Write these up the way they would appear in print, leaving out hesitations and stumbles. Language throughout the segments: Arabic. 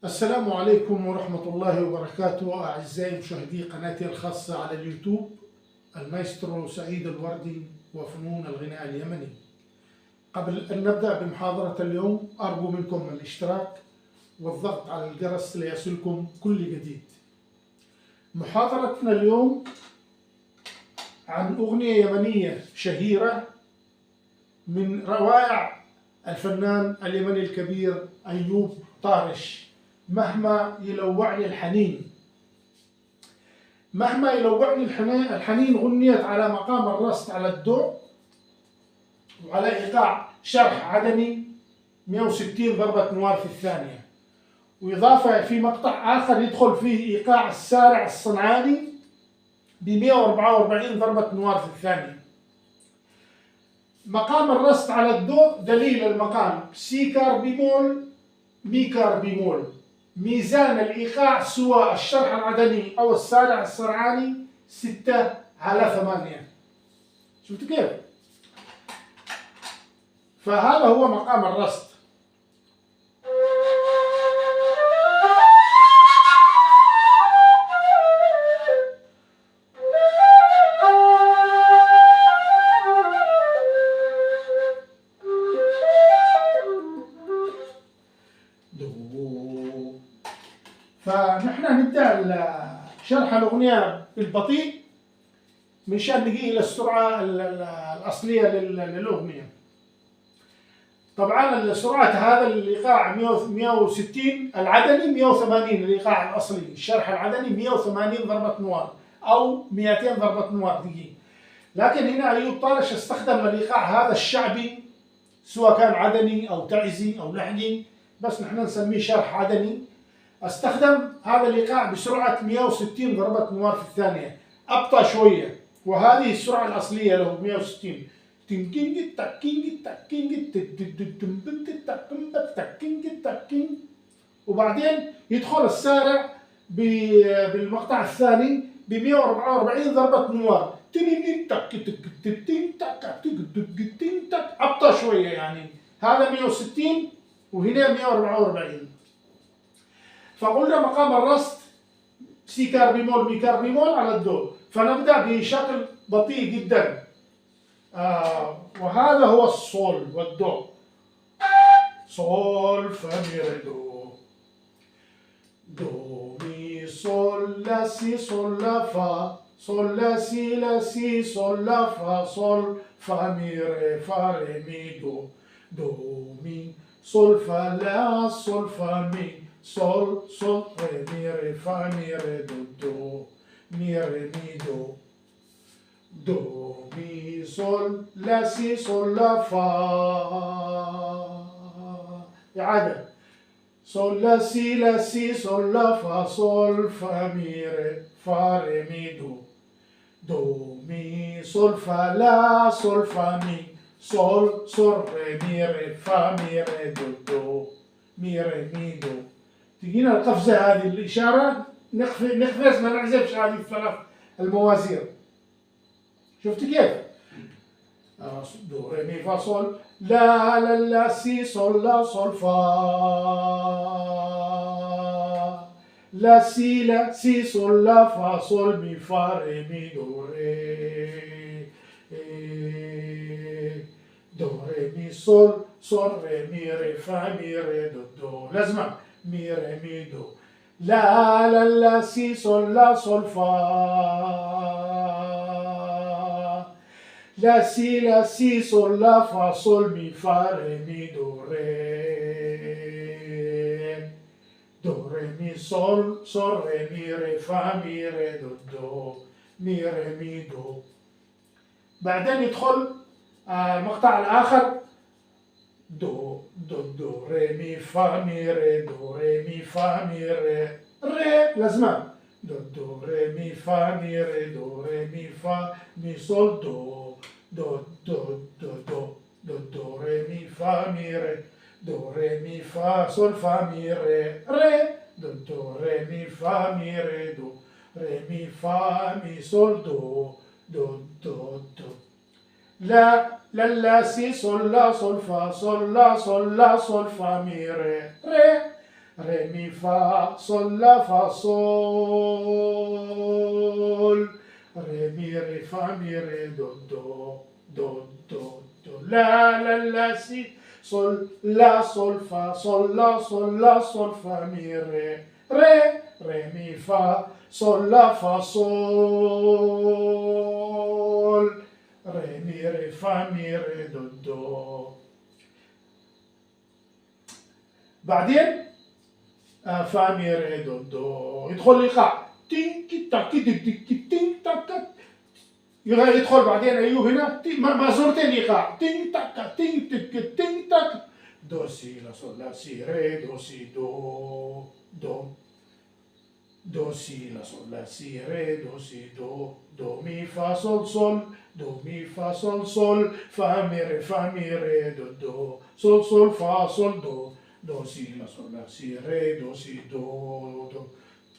السلام عليكم ورحمة الله وبركاته. أعزائي مشاهدي قناتي الخاصة على اليوتيوب، المايسترو سعيد الوردي وفنون الغناء اليمني. قبل أن نبدأ بمحاضرة اليوم أرجو منكم الاشتراك والضغط على الجرس ليصلكم كل جديد. محاضرتنا اليوم عن أغنية يمنية شهيرة من روائع الفنان اليمني الكبير أيوب طارش، مهما يلوعني الحنين. مهما يلوعني الحنين غنيت على مقام الرصد على الدو، وعلى إيقاع شرح عدني 160 ضربة نوار في الثانية، وإضافة في مقطع آخر يدخل فيه إيقاع السارع الصنعاني ب 144 ضربة نوار في الثانية. مقام الرصد على الدو دليل المقام سي كار بيمول مي كار بيمول. ميزان الإيقاع سوى الشرح العدني أو السارع الصنعاني 6/8. شفت كيف؟ فهذا هو مقام الرصد. فنحن نبدأ شرح الأغنية بالبطيء منشان نجي إلى السرعة الأصلية للأغنية. طبعا سرعة هذا الإيقاع 160 العدني، 180 الإيقاع الأصلي. الشرح العدني 180 ضربة نوار أو 200 ضربة نوار دقيقة. لكن هنا أيوب طارش استخدم الإيقاع هذا الشعبي، سواء كان عدني أو تعزي أو لحني، بس نحن نسميه شرح عدني. استخدم هذا الإيقاع بسرعة 160 ضربة نوار في الثانية، أبطأ شوية، وهذه السرعة الأصلية له 160. وبعدين يدخل السارع بالمقطع الثاني ب 144 ضربة نوار، أبطأ شوية، يعني هذا 160 وهنا 144. فقلنا مقام الرصد سي كار بيمول مي كار بيمول على الدو. فنبدأ بشكل بطيء جدا. وهذا هو الصول والدو. صول فا مي ري دو، دو مي صول لا سي صول لا فا، صول لا سي صول لا فا، صول فا مي ري فا ري مي دو، دو مي صول فا لا صول فا مي، صول صول ري مي ري فا مي ري دو، دو مي ري مي دو، دو مي صول لا سي صول لا فا. إعادة. صول لا سي صول لا فا، صول فا مي ري فا ري مي دو، دو مي صول فا لا صول فا مي، صول صول ري مي ري فا مي ري دو، دو مي ري مي دو. تجينا القفزة هذه الإشارة نقفز، ما نعزفش هذه الثلاث الموازير. شفت كيف؟ دو ري مي فا صول لا لا لا سي صول لا صول فا، لا سي صول لا فا صول مي فا ري مي دو ري، دو ري مي صول صول ري مي ري فا مي ري دو، دو لازمة مي ري مي دو، لا لا لا سي صول لا صول فا، لا سي صول لا فا صول مي فا ري مي دو ري، دو ري مي صول صول ري مي ري فا مي ري دو، دو مي ري مي دو. بعدين يدخل المقطع الآخر دو دو دو ري مي فا مي ري، دو ري مي فا مي ري، ري لازمة، دو دو ري مي فا مي ري، دو ري مي فا مي صول دو، دو دو دو دو دو دو ري مي فا مي ري، دو ري مي فا صول فا مي ري، ري دو دو ري مي فا مي ري، دو ري مي فا مي صول دو، دو دو دو. لا لا لا سي صول لا صول فا، صول لا صول لا صول فا مي ري، ري ري مي فا صول لا فا صول ري مي ري فا مي ري دو دو دو دو دو لا لا لا سي صول لا صول فا صول لا صول لا صول فا مي ري ري مي فا صول لا فا صول ري مي ري فا مي ري دو دو. بعدين فا مي ري دو دو يدخل الايقاع تين تاك تين تاك يدخل بعدين ايوه هنا مازورتين ايقاع تين تاك تين تك تين تاك دو سي لا صول لا سي ري دو سي دو دو دو سي لا صول لا سي ري دو سي دو دو مي فا صول صول دو مي فا صول صول فا مي ري دو دو صول صول فا صول دو دو سي لا صول لا سي ري دو سي دو دو.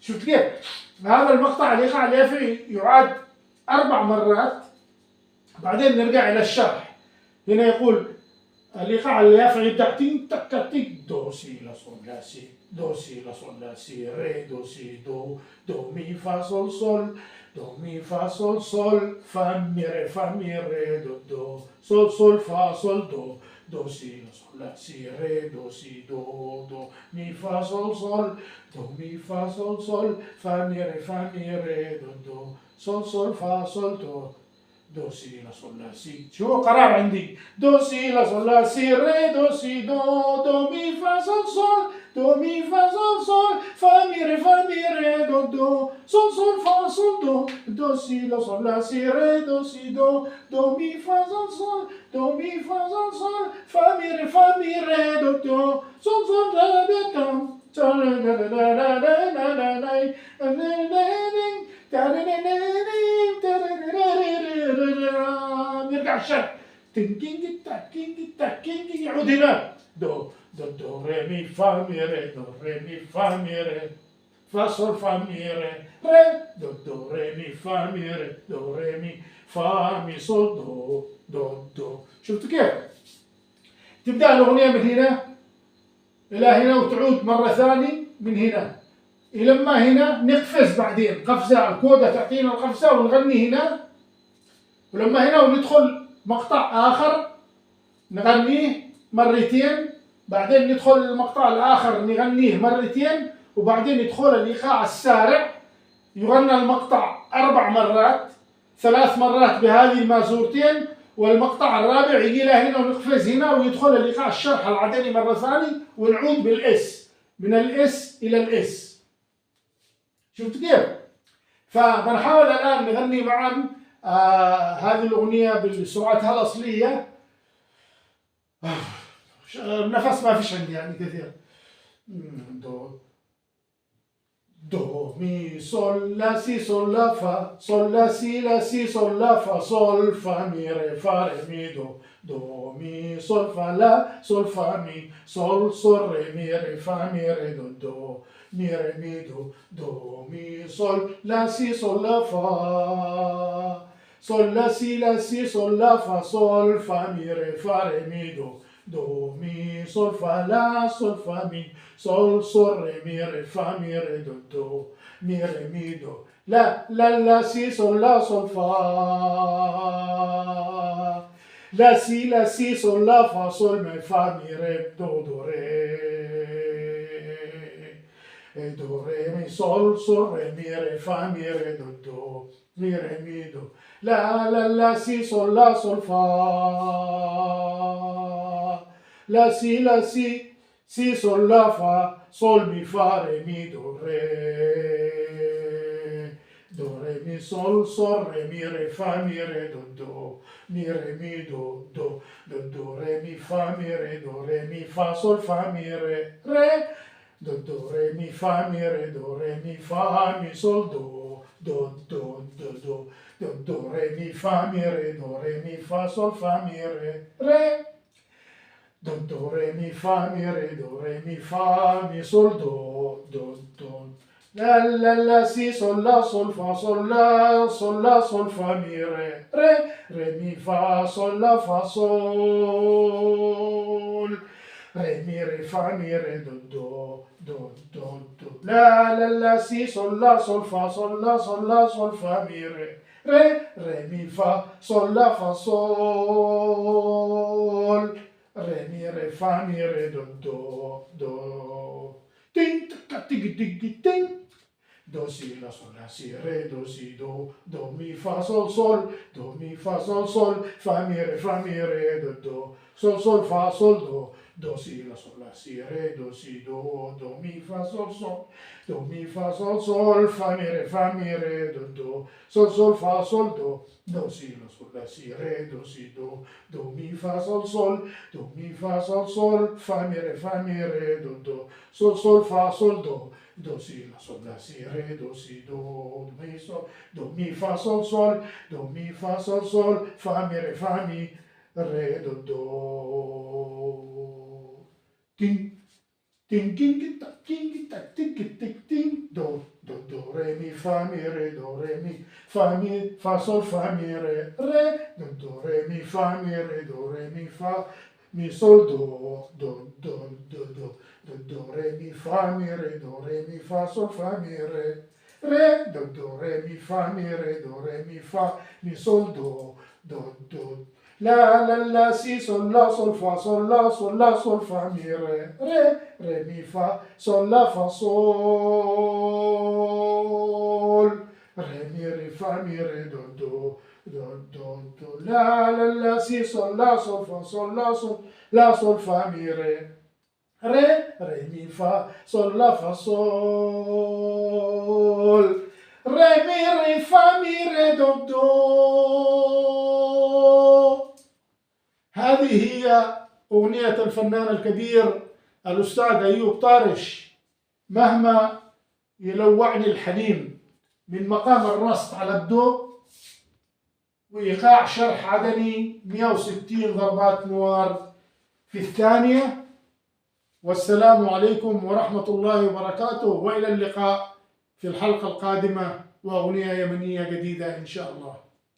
شفت كيف؟ هذا المقطع الإيقاع اليافعي يعاد 4 مرات. بعدين نرجع إلى الشرح. هنا يقول الإيقاع اليافعي بتاع تين تك تك دو سي لا صول لا سي دو سي لا صول لا سي ري دو سي دو دو مي فا صول صول دو مي فا صول صول فا مي ري دو دو صول صول فا صول دو دو سي لا صول لا سي ري دو سي دو دو مي فا صول صول دو مي فا صول صول فا مي ري دو دو صول صول فا صول دو دو سي لا صول لا سي. شو قرار عندي؟ دو سي لا صول لا سي ري دو سي دو دو مي فا صول صول دو مي فا صول صول فا مي ري دو دو صول صول فا صول دو دو سي لا صول لا سي ري دو سي دو دو مي فا صول صول دو مي فا صول صول فا مي ري دو دو صول صول لا دا دام نرجع الشرح تنكينج تاكينج تاكينج يعود هنا دو دو دو ري مي فا مي ري دو ري مي فا مي ري فا صول فا مي ري دو دو ري مي فا مي ري دو ري مي فا مي صول دو دو دو. شفتوا كيف؟ تبدأ الأغنية من هنا إلى هنا وتعود مرة ثانية من هنا إلى ما هنا نقفز بعدين قفزة الكودة تعطينا القفزة ونغني هنا ولما هنا وندخل مقطع آخر نغنيه مرتين بعدين ندخل المقطع الآخر نغنيه مرتين وبعدين يدخل الإيقاع السارع يغنى المقطع 4 مرات 3 مرات بهذه المازورتين والمقطع الرابع يجي له هنا ونقفز هنا ويدخل الإيقاع الشرح العدني مرة ثانية ونعود بالإس من الإس إلى الإس. شفت كيف؟ فبنحاول الآن نغني معا هذه الأغنية بسرعتها الأصلية. النفس ما فيش عندي يعني كثير. دو دو مي صول لا سي صول لا فا صول لا سي صول لا فا صول فا مي ري فا ري مي دو دو مي صول فا لا صول فا مي صول صول ري مي فا مي ري دو دو مي ري مي دو دو مي صول لا سي صول لا فا صول لا سي صول لا فا صول فا مي ري فا ري مي دو دو مي صول فا لا صول فا مي صول صول ري مي فا مي ري دو دو مي ري مي دو لا لا لا سي صول لا صول فا لا سي صول لا فا صول مي فا مي ري دو دو ري مي صول صول ري مي فا مي ري دو دو مي ري مي دو لا لا لا سي صول لا صول فا لا سي صول لا فا صول مي فا ري مي دو ري مي صول صول ري فا مي ري دو دو مي ري مي دو دو دو ري مي فا مي ري دو ري مي فا صول فا مي ري دو دو ري مي فا مي ري دو ري مي فا مي صول دو دو دو دو دو دو دو ري مي فا مي ري دو ري مي فا صول فا مي ري دو دو ري مي فا مي ري دو ري مي فا مي صول دو دو دو لا لا لا سي صول لا صول فا صول لا صول فا مي ري مي فا صول لا فا صول ري مي فا مي ري دو do. La si sol la sol fa sol la sol fa mi re mi fa sol la fa sol re mi re fa mi re do. Ting tic tic ting. Do si la si re do si do mi fa sol do mi fa sol fa mi re do sol fa sol do si la si re do si do mi fa sol do mi fa sol fa mi re do sol fa sol do si la si re do si do mi fa sol do mi fa sol fa mi re do sol fa sol do si la si re do si do mi sol do mi fa sol do mi fa sol fa mi re do ting ting ting ting do re mi fa mi re fa sol fa mi re do re mi fa mi re fa mi sol do re mi fa mi re fa sol fa mi re do re mi fa mi re fa mi sol do la si sol la sol fa sol la sol fa mi re mi fa sol la fa sol re mi re fa mi re do la si sol la sol fa sol la sol fa mi re mi fa sol la fa sol re mi re fa mi re do. هذه هي أغنية الفنان الكبير الأستاذ أيوب طارش مهما يلوعني الحليم من مقام الرصد على الدو وإيقاع شرح عدني 160 ضربات نوار في الثانية. والسلام عليكم ورحمة الله وبركاته، وإلى اللقاء في الحلقة القادمة وأغنية يمنية جديدة إن شاء الله.